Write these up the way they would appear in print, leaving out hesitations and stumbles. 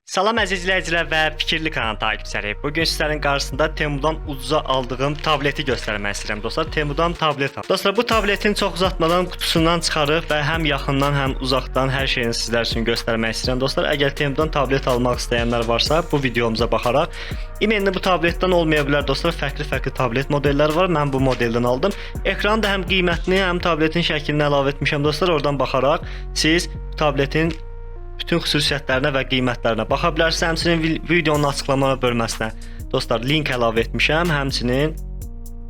Salam əziz izləyicilər və Fikirli kanal takipçiləri. Bugün sizlərin qarşısında Temudan ucuza aldığım tableti göstərmək istəyirəm dostlar. Temudan tablet aldım. Dostlar, bu tabletin çox uzatmadan qutusundan çıxarıb və həm yaxından, həm uzaqdan hər şeyini sizlər üçün göstərmək istəyirəm dostlar. Əgər Temudan tablet almaq istəyənlər varsa, bu videomuza baxaraq İmенно bu tabletdən olmaya bilər dostlar. Fərqli tablet modelləri var. Mən bu modeldən aldım. Ekranı da həm qiymətini, həm tabletin şəklini əlavə etmişəm dostlar. Oradan baxaraq siz tabletin bütün xüsusiyyətlərinə və qiymətlərinə baxa bilərsiniz. Həmçinin videonun açıqlama bölməsinə dostlar link əlavə etmişəm. Həmçinin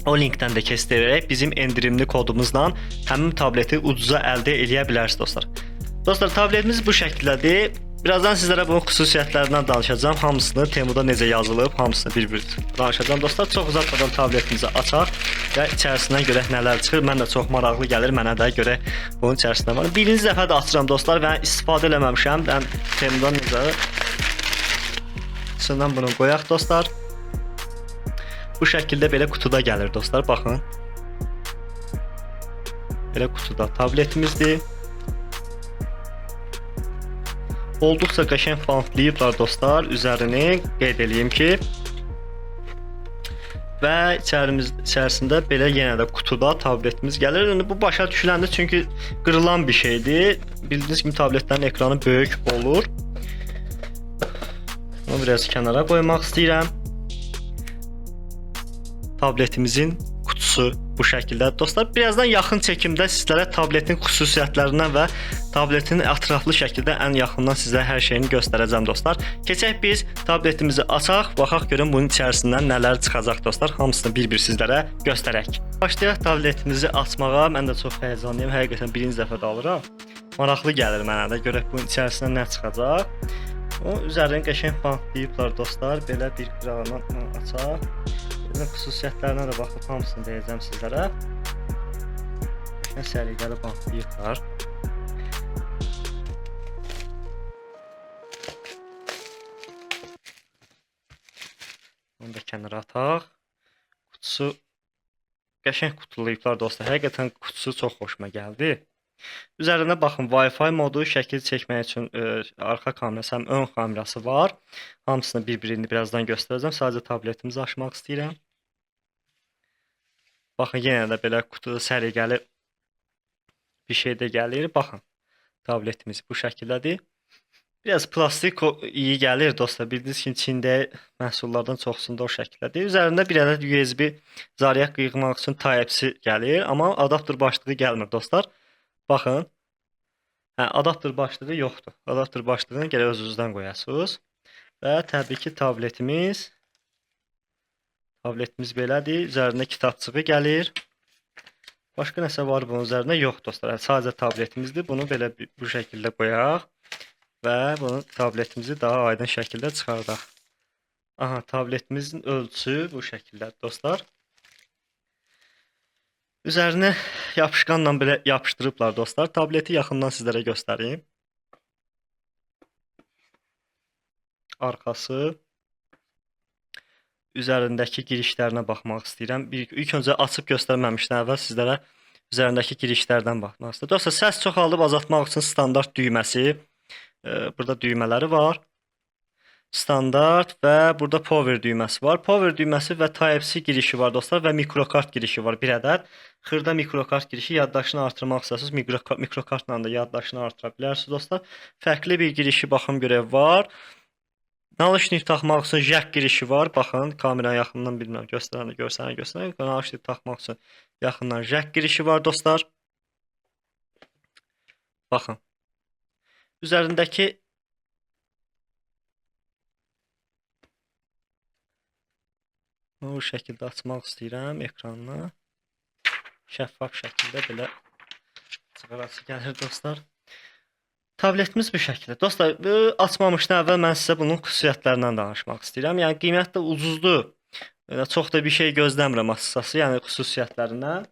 o linkdən də keçirərək bizim endirimli kodumuzla həmin tableti ucuza əldə edə bilərsiniz dostlar. Dostlar, tabletimiz bu şəkildədir. Birazdan sizlərə bunun xüsusiyyətlərindən danışacağam. Hamısını Temuda necə yazılıb, hamısını bir-bir danışacağam dostlar. Çox uzatmadan tabletimizi açaq və içərisindən görək nələr çıxır. Mən də çox maraqlı gəlir, mənə də görək bunun içərisində var. Birinci dəfə də açıram dostlar və istifadə eləməmişəm. Mən Temudan necə içindən bunu qoyaq dostlar. Bu şəkildə belə qutuda gəlir dostlar, baxın. Belə qutuda tabletimizdir. Olduqca qəşəng bantlayıblar dostlar, üzərini qeyd edeyim ki. Və içərisində belə yenə də qutuda tabletimiz gəlir. Yəni bu başa düşüləndir çünki qırılan bir şeydir. Bildiyiniz kimi tabletlərin ekranı böyük olur. Bunu biraz kənara qoymaq istəyirəm. Tabletimizin qutusu bu şəkildə. Dostlar, birazdan yaxın çəkimdə sizlərə tabletin xüsusiyyətlərindən və tabletin ətraflı şəkildə ən yaxından sizə hər şeyini göstərəcəm dostlar. Keçək biz tabletimizi açaq, baxaq görün bunun içərisindən nələr çıxacaq dostlar. Hamısını bir-bir sizlərə göstərək. Başlayaq tabletimizi açmağa. Mən də çox həyəcanlıyam. Həqiqətən birinci dəfə də alıram. Maraqlı gəlir mənə də. Görək bunun içərisindən nə çıxacaq. O üzərini qəşəng bantlayıblar dostlar. Belə bir qırağından açaq. Xüsusiyyətlərinə də baxıb hamısını deyəcəm sizlərə. Səliqəli bantlayıblar. Onu da kənara ataq. Qutusu qəşəng qutulayıblar dostlar. Həqiqətən qutusu çox xoşuma gəldi. Üzərində baxın, Wi-Fi modu, şəkil çəkmək üçün arxa kamerası, həm ön kamerası var. Hamısını bir-birini birazdan göstərəcəm. Sadəcə tabletimizi açmaq istəyirəm. Baxın, yenə də belə qutuda səliqəli bir şey də gəlir. Baxın, tabletimiz bu şəkildədir. Biraz plastik iyi gəlir dostlar. Bildiyiniz ki, Çində məhsullardan çoxsunda o şəkildədir. Üzərində bir ədəd USB zaryaq qıymaq üçün Type-C gəlir. Amma adapter başlığı gəlmir dostlar. Baxın. Adapter başlığı yoxdur. Adapter başlığını gərək özünüzdən qoyasınız. Və təbii ki, tabletimiz belədir. Üzərində kitabçığı gəlir. Başqa nəsə var bunun üzərində? Yox dostlar. Sadəcə tabletimizdir. Bunu belə bu şəkildə qoyaq. Və bunu tabletimizi daha aydın şəkildə çıxardaq. Aha, tabletimizin ölçüsü bu şəkildə dostlar. Üzərinə yapışqanla belə yapışdırıblar dostlar. Tableti yaxından sizlərə göstəreyim. Arxası. Üzərindəki girişlərinə baxmaq istəyirəm. İlk öncə açıb göstərməmişdən əvvəl sizlərə üzərindəki girişlərdən baxmaq istəyirəm. Dostlar, səs çoxaldıb azaltmaq üçün standart düyməsi. Burada düymələri var. Standart və burada power düyməsi var. Power düyməsi və Type-C girişi var dostlar və mikrokart girişi var bir ədəd. Xırda mikrokart girişi, yaddaşını artırmaq istəyirsiniz, mikrokartla da yaddaşını artıra bilərsiniz dostlar. Fərqli bir girişi baxım görək var. Nalışnik taxmaq üçün jack girişi var. Baxın, kamera yaxından bilmirəm, göstərən. Nalışnik taxmaq üçün yaxından jack girişi var dostlar. Baxın. Üzərindəki bu şəkildə açmaq istəyirəm ekranını. Şəffaf şəkildə belə çıxarası gəlir dostlar. Tabletimiz bu şəkildə. Dostlar, açmamışdan əvvəl mən sizə bunun xüsusiyyətlərindən danışmaq istəyirəm. Yəni qiymət də ucuzdur. Çox da bir şey gözləmirəm açıqcası, yəni xüsusiyyətlərindən.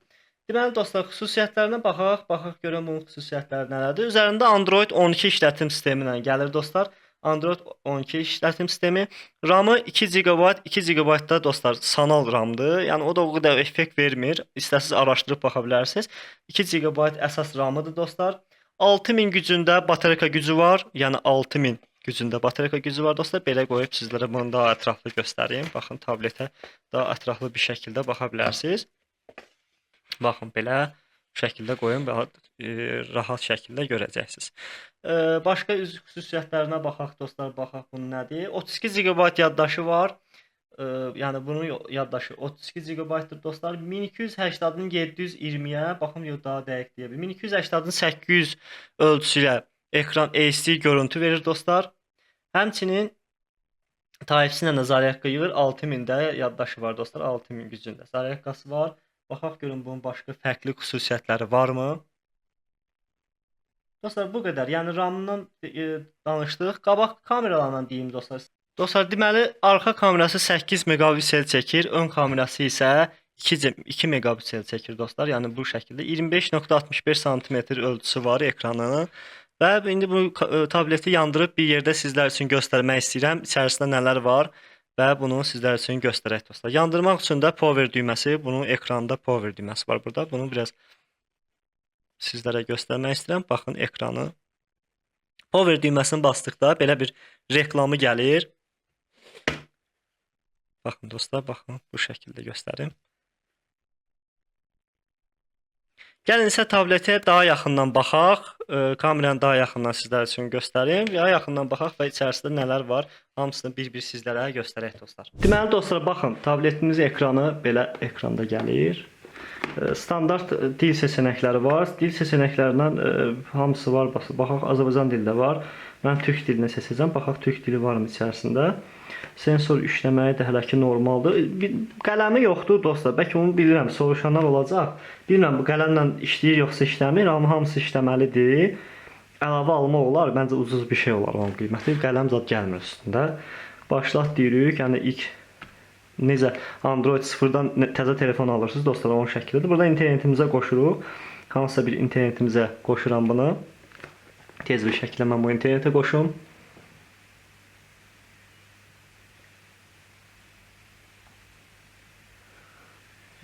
Deməli dostlar, xüsusiyyətlərinə baxaq görək bunun xüsusiyyətləri nələrdir. Üzərində Android 12 işlətim sistemi ilə gəlir dostlar. Android 12 işlətim sistemi. RAM-ı 2 GB, 2 GB da dostlar sanal RAM-dır. Yəni o da o qədər effekt vermir. İstəsiz araşdırıb baxa bilərsiniz. 2 GB əsas RAM-ıdır dostlar. 6000 gücündə batareyka gücü var. Yəni 6000 gücündə batareyka gücü var dostlar. Belə qoyub sizlərə bunu daha ətraflı göstəreyim. Baxın tabletə daha ətraflı bir şəkildə baxa bilərsiniz. Baxın belə bu şəkildə qoyun və rahat şəkildə görəcəksiniz. Başqa xüsusiyyətlərinə baxaq dostlar, baxaq bunun nədir? 32 GB yaddaşı var. Yəni bunun yaddaşı 32 GB-dır dostlar. 1280-ın 720-yə, baxım yox daha dəqiq deyə bilim. 1280-ın 800 ölçüsü ilə ekran HD görüntü verir dostlar. Həmçinin Type-C ilə zaryatka yığır. 6000-də yaddaşı var dostlar. 6000 gücündə zaryatkası var. Baxaq görün bunun başqa fərqli xüsusiyyətləri varmı? Dostlar bu qədər. Yəni RAM-dan danışdıq. Qabaq kameralarından deyim dostlar. Dostlar deməli arxa kamerası 8 megapiksel çəkir, ön kamerası isə 2 megapiksel çəkir dostlar. Yəni bu şəkildə 25.65 sm ölçüsü var ekranının. Və indi bu tableti yandırıb bir yerdə sizlər üçün göstərmək istəyirəm. İçərisində nələr var və bunu sizlər üçün göstərək dostlar. Yandırmaq üçün də power düyməsi, bunun ekranda power düyməsi var burada. Bunu biraz sizlərə göstərmək istəyirəm. Baxın ekranı. Power düyməsini basdıqda belə bir reklamı gəlir. Baxın dostlar, baxın bu şəkildə göstərim. Gəlin isə tabletə daha yaxından baxaq. Kameranı daha yaxından sizlər üçün göstərim. Daha yaxından baxaq və içərisində nələr var, hamısını bir-bir sizlərə göstərək dostlar. Deməli dostlar, baxın, tabletimiz ekranı belə ekranda gəlir. Standart dil seçənəkləri var. Dil seçənəklərindən hamısı var. Baxaq, Azərbaycan dilində var. Mən türk dilini seçəcəm. Baxaq, türk dili varmı içərisində. Sensor işləməyi də hələ ki normaldır. Qələmi yoxdur dostlar. Bəlkə onu bilirəm, soruşanlar olacaq. Bilmirəm bu qələmlə işləyir yoxsa işləmir, amma hamısı işləməlidir. Əlavə almaq olar. Məncə ucuz bir şey olar onun qiyməti. Qələm zad gəlmir üstündə. Başlat deyirik. Yəni ilk necə Android 0-dan təzə telefon alırsınız dostlar, onun şəklidir. Burada internetimizə qoşuruq. Hansısa bir internetimizə qoşuram bunu. Tez bir şəkildə mən bu internetə qoşum.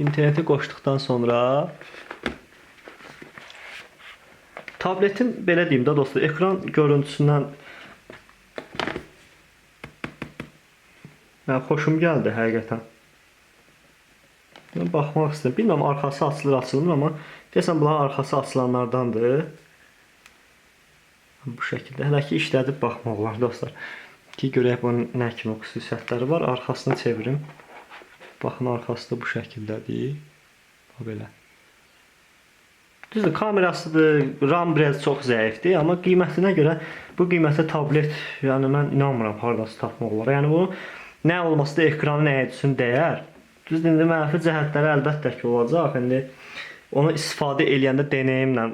İnterneti qoşduqdan sonra tabletin belə deyim də dostlar, ekran görüntüsündən xoşum gəldi həqiqətən. Mən baxmaq istəyirəm. Bilmirəm arxası açılır, açılmır, amma deyəsən bunların arxası açılanlardandır. Bu şəkildə. Hələ ki işlədib baxmaq olar dostlar. Ki görək bunun nə kimi xüsusiyyətləri var. Arxasını çevirim. Baxın arxası da bu şəkildədir. Belə. Düzdür, kamerasıdır, RAM biraz çox zəifdir, amma qiymətinə görə bu qiymətə tablet, yəni mən inanmıram hardasa tapmaq olar. Yəni bu nə olması da ekranı nəyə üçün dəyər. Düzdür, indi mənfi cəhətləri əlbəttə ki olacaq. İndi onu istifadə eləyəndə deneyimlə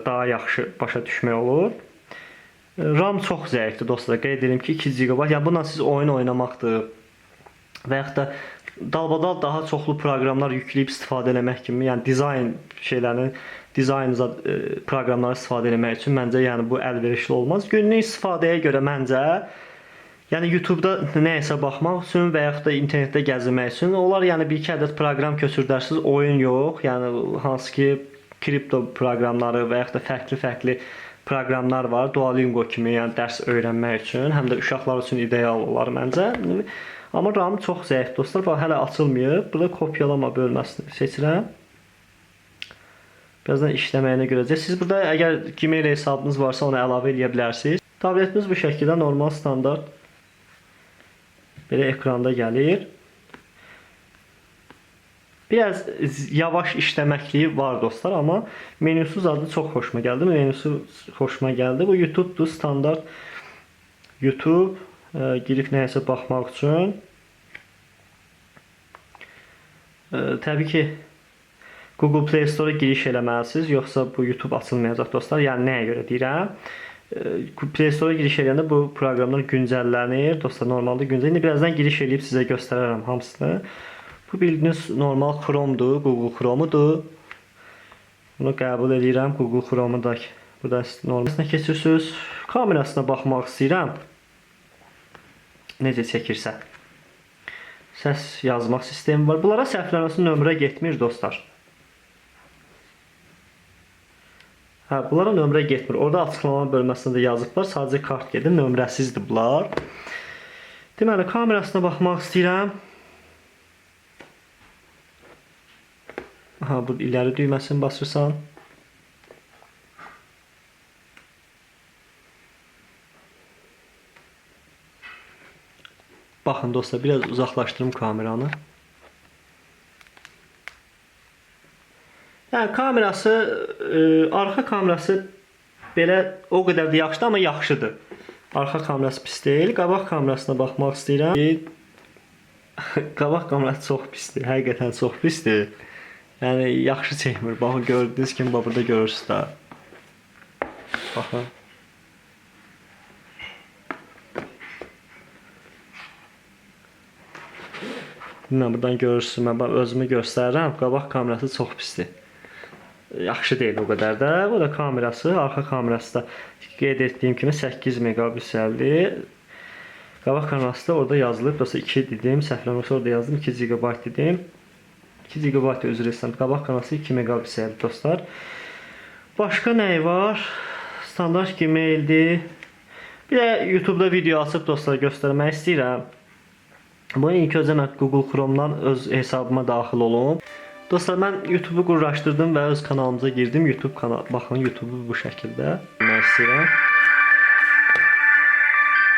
daha yaxşı başa düşmək olur. RAM çox zəifdir dostlar. Qeyd edim ki 2 GB. Yəni bununla siz oyun oynamaqdır və yaxud da dalbadal daha çoxlu proqramlar yükləyib istifadə eləmək kimi, yəni dizayn şeylərini, dizayn proqramları istifadə eləmək üçün məncə yəni bu əlverişli olmaz. Günlük istifadəyə görə məncə yəni YouTube-da nəyəsə baxmaq üçün və yaxud da internetdə gəzmək üçün olar, yəni bir-iki ədəd proqram köçürdərsiniz, oyun yox. Yəni hansı ki kripto proqramları və yaxud da fərqli proqramlar var, Duolingo kimi, yəni dərs öyrənmək üçün, həm də uşaqlar üçün ideal olar məncə. Amma RAM çox zəif dostlar. Bax hələ açılmayıb. Burada kopyalama bölməsini seçirəm. Birazdan işləməyini görəcəksiniz. Siz burada əgər Gmail hesabınız varsa onu əlavə edə bilərsiniz. Tabletimiz bu şəkildə normal standart belə ekranda gəlir. Biraz yavaş işləməkliyi var dostlar, amma menüsü zadı çox xoşuma gəldi. Menüsü xoşuma gəldi. Bu YouTube-dur, standart YouTube. Girib nəyəsə baxmaq üçün. Təbii ki Google Play Store-a giriş eləməlisiniz, yoxsa bu YouTube açılmayacaq dostlar. Yəni nəyə görə deyirəm? Play Store-a giriş eləyəndə bu proqramlar güncəllənir. Dostlar normalda güncəl. İndi birazdan giriş eləyib sizə göstərərəm hamısını. Bu bildiyiniz normal Chrome-dur, Google Chrome-udur. Bunu qəbul edirəm. Google Chrome-u da burada normalına keçirsiniz. Kamerasına baxmaq istəyirəm. necə çəkirsə. Səs yazmaq sistemi var. Bunlara səhvlənməsi nömrə getmir dostlar. Hə, bunlara nömrə getmir. Orada açıqlama bölməsində yazıblar. Sadəcə kart gedir, nömrəsizdir bunlar. Deməli, kamerasına baxmaq istəyirəm. Aha, bu iləri düyməsini basırsan. Baxın dostlar, biraz uzaqlaşdırım kameranı. Yəni kamerası, arxa kamerası belə o qədər də yaxşıdır, amma yaxşıdır. Arxa kamerası pis deyil. Qabaq kamerasına baxmaq istəyirəm. Qabaq kamerası çox pisdir. Həqiqətən çox pisdir. Yəni yaxşı çəkmir. Baxın, gördüyünüz kimi burada görürsünüz də. Baxın. Mən buradan görürsünüz, mən özümü göstərirəm. Qabaq kamerası çox pisdir. Yaxşı deyil o qədər də. Bu da kamerası, arxa kamerası da qeyd etdiyim kimi 8 megapikseldir. Qabaq kamerası da orada yazılıb. Dolayısında 2 dedim, səhvləmirəmsə orada yazdım. 2 GB dedim. 2 GB üzr istəyirəm. Qabaq kamerası 2 megapikseldir dostlar. Başqa nəyi var? Standart Gmaildir. Bir də YouTube-da video açıb dostlar göstərmək istəyirəm. Bunu ilk öncə mən Google Chrome'dan öz hesabıma daxil olum. Dostlar, mən YouTube-u qurlaşdırdım və öz kanalımıza girdim. YouTube kanal, baxın YouTube-u bu şəkildə. Mən istəyirəm.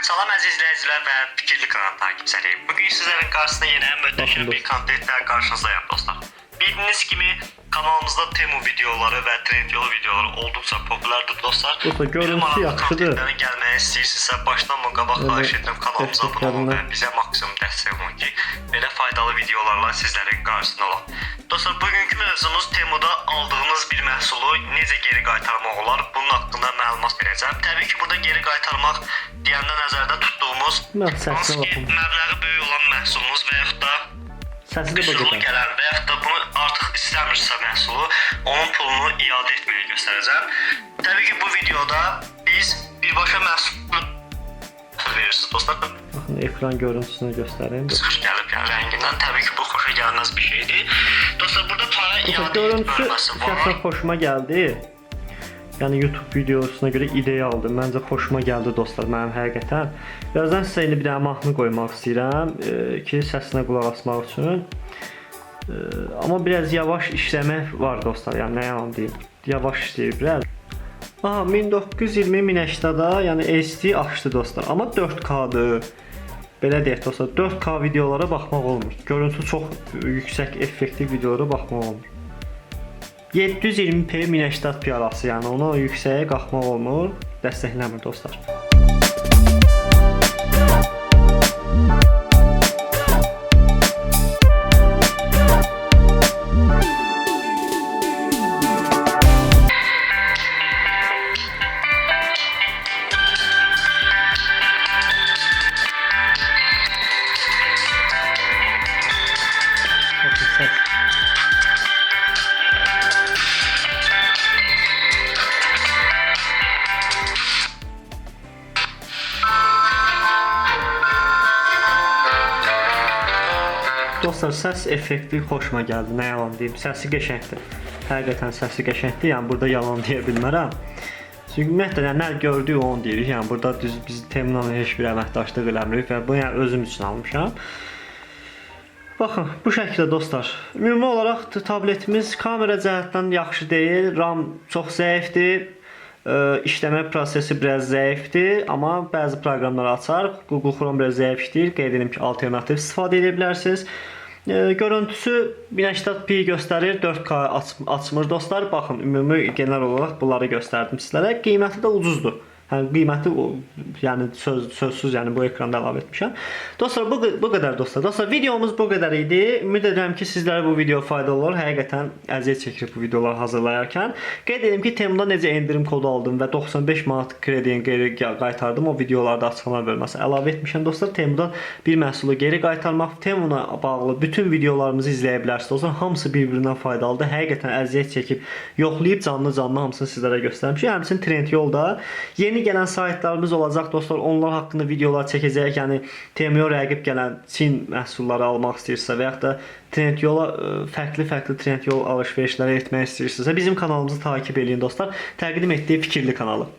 Salam əziz izləyicilər və fikirli kanal takipçiləri. Bugün sizlərin qarşısında yenə möhtəşəm bir kontentlə qarşınızdayım dostlar. Bildiyiniz kimi kanalımızda Temu videoları və Trendyol videoları olduqca popülərdir dostlar. Görüntüsü yaxşıdır. Gəlməyə istəyirsinizsə başdan qabaq xahiş edirəm kanalımıza abunə olun və bizə maksimum dəstək olun ki, belə faydalı videolarla sizlərin qarşısında olaq. Dostlar, bugünkü mövzumuz Temuda aldığımız bir məhsulu necə geri qaytarmaq olar? Bunun haqqında məlumat verəcəm. Təbii ki, burada geri qaytarmaq deyəndə nəzərdə tutduğumuz hansı ki, məbləği böyük olan məhsulumuz və yaxud da üsulu gələn və yaxud da bunu artıq istəmirsə məhsulu, onun pulunu iade etməyi göstərəcəm. Təbii ki, bu videoda biz birbaşa məhsulu verirsiniz dostlar. Baxın, ekran görüntüsünü göstəreyim. Xoş gəlib, yəni rəngindən. Təbii ki, bu xoşa gəlməz bir şeydir. Dostlar, burada para iade bölməsi var. Şəxsən xoşuma gəldi. Yəni YouTube videosuna görə idealdır. Məncə xoşuma gəldi dostlar, mənim həqiqətən. Birazdan sizə indi bir dənə mahnı qoymaq istəyirəm ki, səsinə qulaq asmaq üçün. Amma biraz yavaş işləmək var dostlar. Yəni nə yalan deyim. Yavaş işləyir biraz. Aha, 1920 1080-da, yəni HD açdı dostlar. Amma 4K-dır. Belə deyək dostlar, 4K videolara baxmaq olmur. Görüntü çox yüksək, effektiv videolara baxmaq olmur. 720p 1080p arası, yəni ona yüksəyə qalxmaq olmur, dəstəkləmir dostlar. Dostlar, səs effekti xoşuma gəldi, nə yalan deyim. Səsi qəşəngdir. Həqiqətən səsi qəşəngdir. Yəni burada yalan deyə bilmərəm. Çünki ümumiyyətlə nə gördük onu deyirik. Yəni burada düz biz Temu'dan heç bir əməkdaşlıq eləmirik və bunu yəni özüm üçün almışam. Baxın, bu şəkildə dostlar. Ümumi olaraq tabletimiz kamera cəhətdən yaxşı deyil, RAM çox zəifdir. İşləmə prosesi biraz zəifdir, amma bəzi proqramlar açar. Google Chrome biraz zəif işləyir. Qeyd edim ki, alternativ istifadə edə bilərsiniz. Görüntüsü 1080p göstərir, 4K açmır dostlar. Baxın, ümumi genel olaraq bunları göstərdim sizlərə. Qiyməti də ucuzdur. Yəni qiyməti yəni sözsüz, yəni bu ekranda əlavə etmişəm. Dostlar, bu qədər dostlar. Dostlar, videomuz bu qədər idi. Ümid edirəm ki, sizlərə bu video faydalı olur. Həqiqətən əziyyət çəkirəm bu videoları hazırlayarkən. Qeyd edim ki, Temu'da necə endirim kodu aldım və 95 manat kredini geri qaytardım. O videolarda açıqlama bölməsi əlavə etmişəm dostlar. Temu'dan bir məhsulu geri qaytarmaq, Temu'na bağlı bütün videolarımızı izləyə bilərsiniz. Dostlar, hamısı bir-birindən faydalıdır. Həqiqətən əziyyət çəkib yoxlayıb canlı hamısını sizlərə göstərmişəm. Həmçinin Trendyolda yeni Yeni gələn saytlarımız olacaq dostlar. Onlar haqqında videolar çəkəcəyik. Yəni Temuya rəqib gələn Çin məhsulları almaq istəyirsə və ya da Trendyol fərqli Trendyol alış-verişləri etmək istəyirsinizsə bizim kanalımızı takip edin dostlar. Təqdim etdiyi Fikirli kanalı.